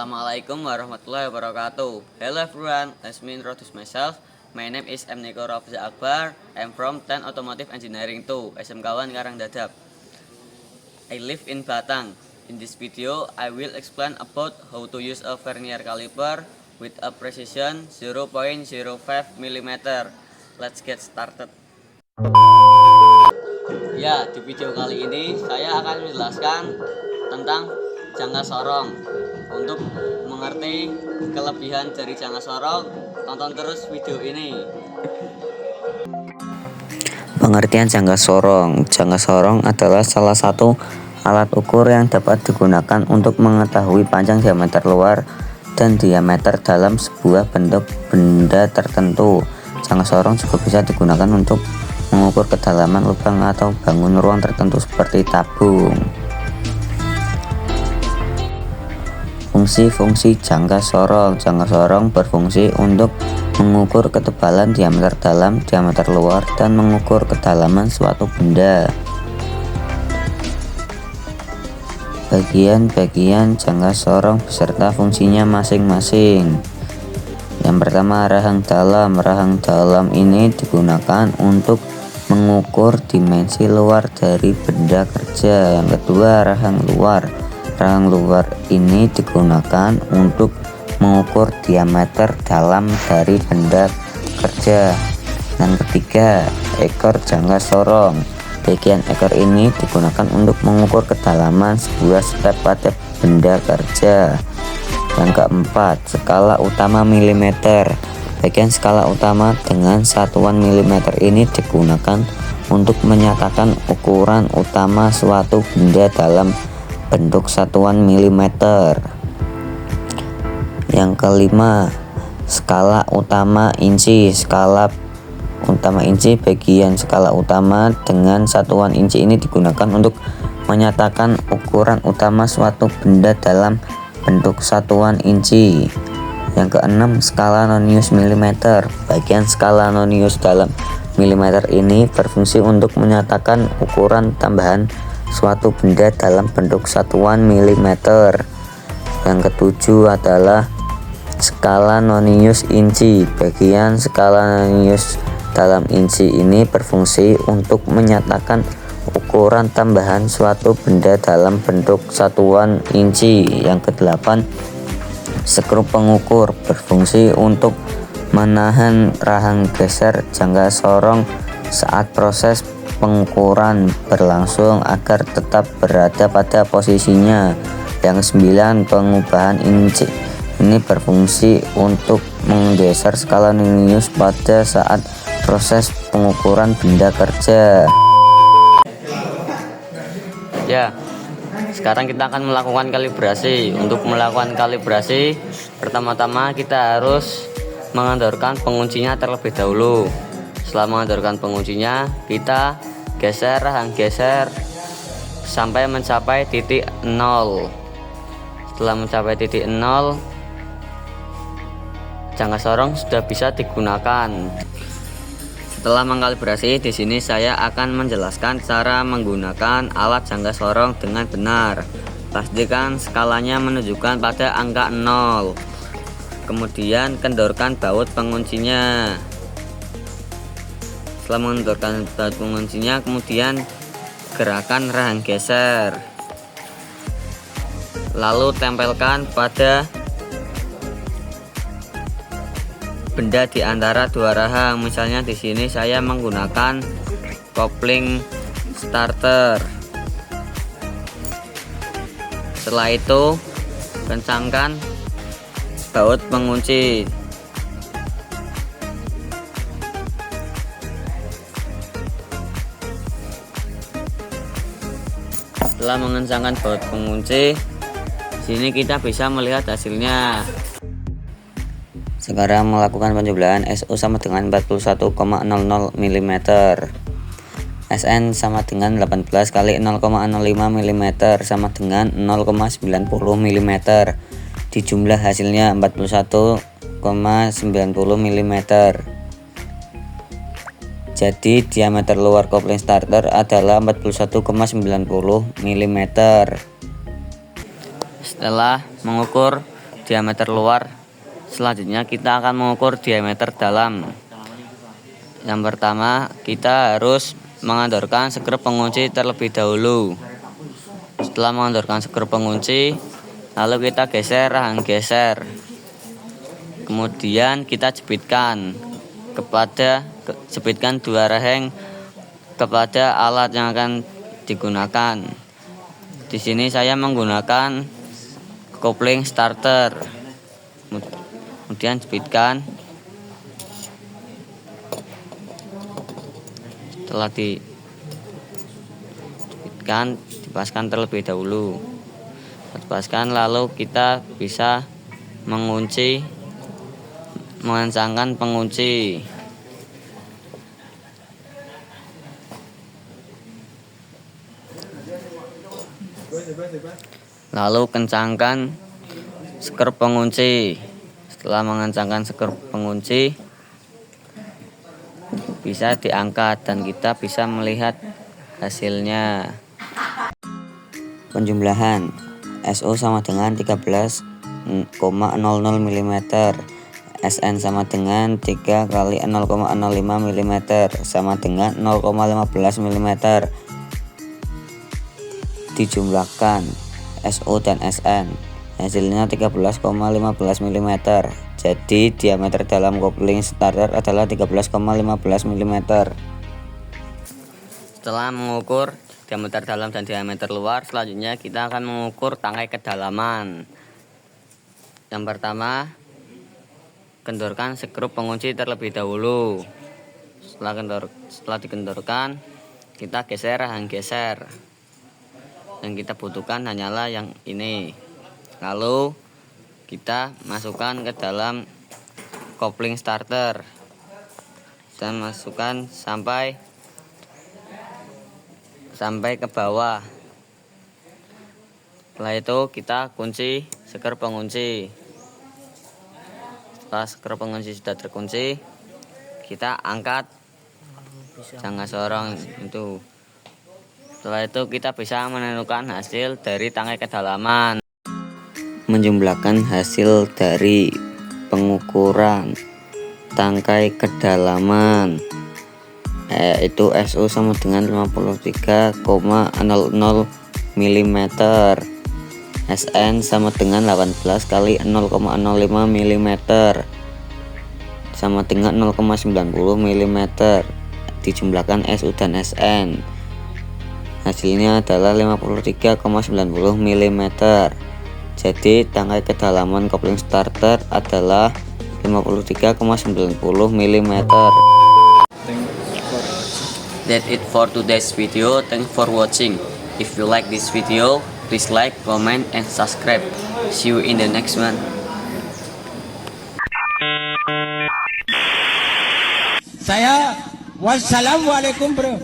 Assalamualaikum warahmatullahi wabarakatuh. Hello everyone, let me introduce myself. My name is M. Niko Rafza Akbar. I'm from 10 Automotive Engineering 2, SMK 1 Karangdadap. I live in Batang. In this video, I will explain about how to use a vernier caliper with a precision 0.05 mm. Let's get started. Ya, di video kali ini saya akan menjelaskan tentang jangka sorong. Untuk mengerti kelebihan dari jangka sorong, tonton terus video ini. Pengertian jangka sorong. Jangka sorong adalah salah satu alat ukur yang dapat digunakan untuk mengetahui panjang diameter luar dan diameter dalam sebuah bentuk benda tertentu. Jangka sorong juga bisa digunakan untuk mengukur kedalaman lubang atau bangun ruang tertentu seperti tabung. Fungsi-fungsi jangka sorong. Jangka sorong berfungsi untuk mengukur ketebalan diameter dalam, diameter luar, dan mengukur kedalaman suatu benda. Bagian-bagian jangka sorong beserta fungsinya masing-masing. Yang pertama, rahang dalam. Rahang dalam ini digunakan untuk mengukur dimensi luar dari benda kerja. Yang kedua, rahang luar. Rahang luar ini digunakan untuk mengukur diameter dalam dari benda kerja. Dan ketiga, ekor jangka sorong. Bagian ekor ini digunakan untuk mengukur kedalaman sebuah step pada benda kerja. Yang keempat, skala utama milimeter. Bagian skala utama dengan satuan milimeter ini digunakan untuk menyatakan ukuran utama suatu benda dalam bentuk satuan milimeter. Yang kelima, skala utama inci. Skala utama inci. Bagian skala utama dengan satuan inci ini digunakan untuk menyatakan ukuran utama suatu benda dalam bentuk satuan inci. Yang keenam, skala nonius milimeter. Bagian skala nonius dalam milimeter ini berfungsi untuk menyatakan ukuran tambahan suatu benda dalam bentuk satuan milimeter. Yang ketujuh adalah skala nonius inci. Bagian skala nonius dalam inci ini berfungsi untuk menyatakan ukuran tambahan suatu benda dalam bentuk satuan inci. Yang kedelapan, skru pengukur berfungsi untuk menahan rahang geser jangka sorong saat proses pengukuran berlangsung agar tetap berada pada posisinya. Yang sembilan, pengubahan inci ini berfungsi untuk menggeser skala nonius pada saat proses pengukuran benda kerja. Ya, sekarang kita akan melakukan kalibrasi. Untuk melakukan kalibrasi, pertama-tama kita harus mengendorkan penguncinya terlebih dahulu. Setelah mengendorkan penguncinya, kita geser rahang geser sampai mencapai titik 0. Setelah mencapai titik 0, jangka sorong sudah bisa digunakan. Setelah mengkalibrasi, di sini saya akan menjelaskan cara menggunakan alat jangka sorong dengan benar. Pastikan skalanya menunjukkan pada angka 0. Kemudian kendorkan baut penguncinya. Setelah mengendorkan baut penguncinya, kemudian gerakan rahang geser. Lalu tempelkan pada benda di antara dua rahang. Misalnya di sini saya menggunakan kopling starter. Setelah itu kencangkan baut pengunci. Setelah mengencangkan baut pengunci, sini kita bisa melihat hasilnya. Sekarang melakukan penjumlahan SU sama dengan 41,00 mm, SN sama dengan 18 kali 0,05 mm sama dengan 0,90 mm. Dijumlah hasilnya 41,90 mm. Jadi diameter luar kopling starter adalah 41,90 mm. Setelah mengukur diameter luar. Selanjutnya kita akan mengukur diameter dalam. Yang pertama, kita harus mengendorkan skrup pengunci terlebih dahulu. Setelah mengendorkan skrup pengunci, lalu kita geser rahang geser. Kemudian kita jepitkan dua rahang kepada alat yang akan digunakan. Di sini saya menggunakan kopling starter. Kemudian jepitkan. Setelah dijepitkan, dipaskan terlebih dahulu. Dipaskan, lalu kita bisa mengencangkan pengunci. Lalu kencangkan skrup pengunci. Setelah mengencangkan skrup pengunci, bisa diangkat dan kita bisa melihat hasilnya. Penjumlahan SO sama dengan 13,00 mm, SN sama dengan 3 kali 0,05 mm sama dengan 0,15 mm. Dijumlahkan SO dan SN, hasilnya 13,15 mm. Jadi diameter dalam kopling starter adalah 13,15 mm. Setelah mengukur diameter dalam dan diameter luar, selanjutnya kita akan mengukur tangkai kedalaman. Yang pertama, kendorkan skrup pengunci terlebih dahulu. Setelah dikendorkan, kita geser rahang geser. Yang kita butuhkan hanyalah yang ini. Lalu kita masukkan ke dalam kopling starter dan masukkan sampai ke bawah. Setelah itu kita kunci skrup pengunci. Setelah skrup pengunci sudah terkunci, kita angkat jangka sorong itu. Setelah itu kita bisa menentukan hasil dari tangkai kedalaman. Menjumlahkan hasil dari pengukuran tangkai kedalaman, yaitu SO sama dengan 53,00 mm, SN sama dengan 18 kali 0,05 mm sama dengan 0,90 mm. Dijumlahkan SO dan SN, hasilnya adalah 53,90 mm. Jadi tangkai kedalaman kopling starter adalah 53,90 mm. That's it for today's video. Thanks for watching. If you like this video, please like, comment, and subscribe. See you in the next one. Saya wassalamualaikum bro.